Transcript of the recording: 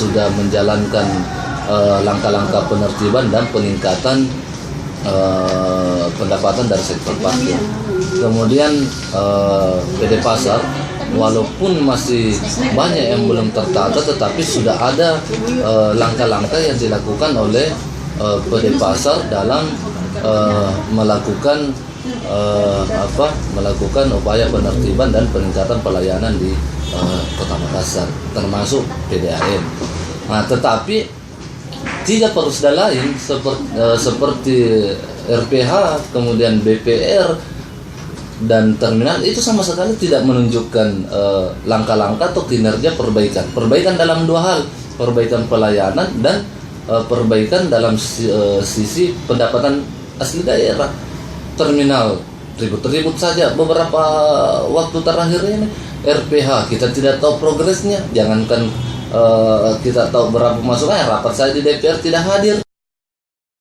sudah menjalankan langkah-langkah penertiban dan peningkatan pendapatan dari sektor parkir. Kemudian PD Pasar walaupun masih banyak yang belum tertata, tetapi sudah ada langkah-langkah yang dilakukan oleh PD Pasar dalam melakukan upaya penertiban dan peningkatan pelayanan di Kota Makassar, termasuk PDAM. Nah, tetapi tiga perusda lain seperti RPH, kemudian BPR dan terminal itu sama sekali tidak menunjukkan langkah-langkah atau kinerja perbaikan dalam dua hal, perbaikan pelayanan dan perbaikan dalam sisi pendapatan asli daerah. Terminal ribut-ribut saja beberapa waktu terakhir ini. RPH kita tidak tahu progresnya, jangankan kita tahu berapa masukannya, rapat saya di DPR tidak hadir.